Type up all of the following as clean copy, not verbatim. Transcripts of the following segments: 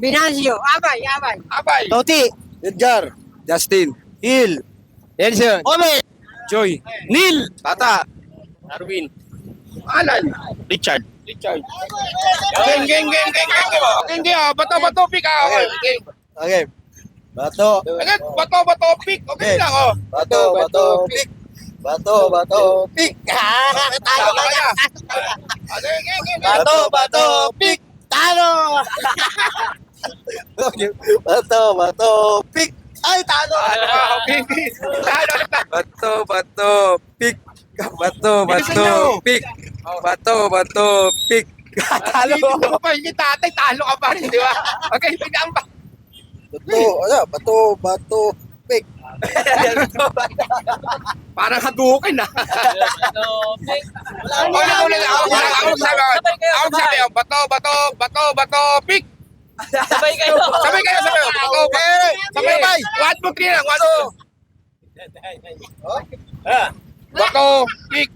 Binasio, Abay. Toti. Edgar. Justin. Hill. Elson. Ome. Joy. Neil. Tata. Arwin. Alan. Richard. Richard. Geng. Bato, pick. Okay. Okay. Bato. Agad, bato, pick. Okay lang, oh. Bato. Pick. Bato. Pick. Talo ka na. Geng. Bato. Pick. Talo. Okay. Bato. Pick. Ay, talo. Okay. Bato. Pick. Pick. Pick. Talo. Hindi pa yung tatay, talo ka pa rin, di ba? Okay, bigyan pa. Bato. Pick. Parang hadukin na. Ulit. Ako sabi. Bato, pick. Sabay kayo. Sabay. Sabay. 1, 2, 3 lang. 1, 2. Bato, pick.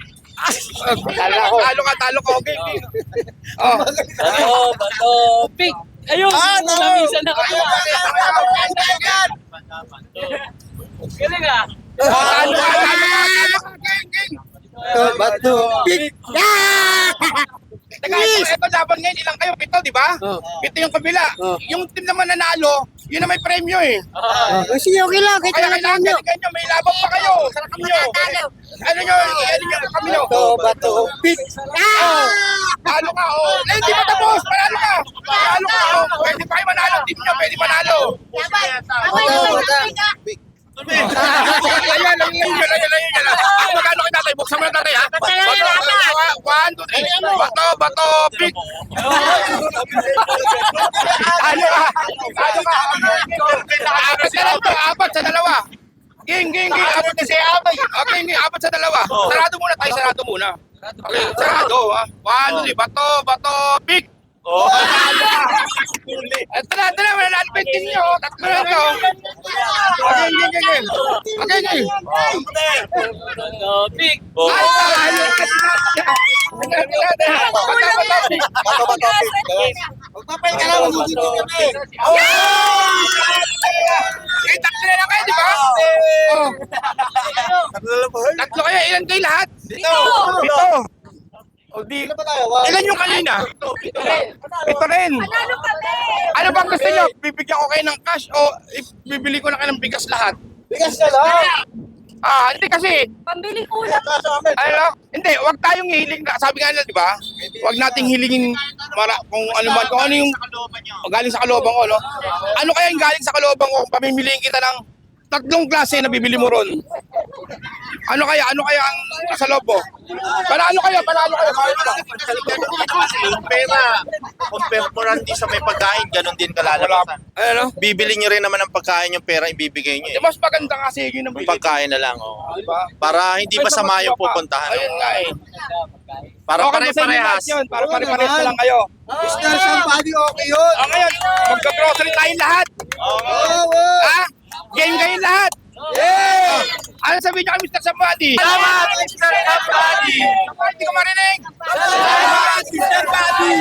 Talo ka. Okay. Oh. Bato, pick. Ayun, minsan na kayo. Galing ah. Talo ka. Bato. Pick. Teka, ito laban ngayon, ilang kayo? 7, di ba? 7 yung kabila. Yung team naman nanalo, yun na may premyo eh. Sige, okay lang. Kaya Kita lang kailangan nyo. galingan nyo, may laban pa kayo. Sarap nyo. Ano nyo, kami nyo. Bato. Pick. Talo ka, oh. Eh, hindi pa tapos. Panalo ka. Oh. Pwede pa kayo manalo. Team nyo, pwede manalo. Pick. Ayan. Magkano kayo tatay? Buksan mo na tatay, ha? Bato, 1, 2, 3. Bato, pick. Talo ka. Apat sa dalawa. Ging. Apat na siya. Okay, 4 sa dalawa. Sarado muna. Okay, sarado, ha? 1, 2, 3. Bato, pick. Tara, mananalo pa yung team nyo. Tatlo na ito. Okay. Bato, pick. Magpapay ka lang. Magiging kami. Eh, tatlo na lang kayo, di ba? Tatlo kayo, ilan kayo lahat? Ito. Ilan yung kanina? Ito rin. Ano bang gusto nyo? Bibigyan ko kayo ng cash o bibili ko na kayo ng bigas lahat? Bigas ka lang. Hindi kasi, Pambili ko lang. hindi, wag tayong hiling na, sabi nga nila, di ba? Wag nating hilingin kung ano yung galing sa kalooban ko, no? Ano kaya yung galing sa kalooban ko kung pamimiliin kita ng 3 klase na bibili mo ron? Ano kaya ang sa loob mo? Panalo kayo. Yung pera, compare mo rin sa may pagkain, ganun din kalalabasan. Ano? Bibili nyo rin naman ng pagkain yung pera, ibibigay nyo Di eh. mas maganda kasi yun ang Yung bili. pagkain na lang, oh. Diba? Para hindi masama yung pupuntahan. Ayun nga eh. Para Okay, pare-parehas. yun. Para pare-parehas na lang kayo. Business ang body, okay yun. Ngayon, magka-grocery tayong lahat. Ha? Game kayo lahat. Yeah! Ano sabihin niyo kay Mr. Somebody? Salamat, Mr. Somebody! Hindi ko marinig. Salamat, Mr. Buddy!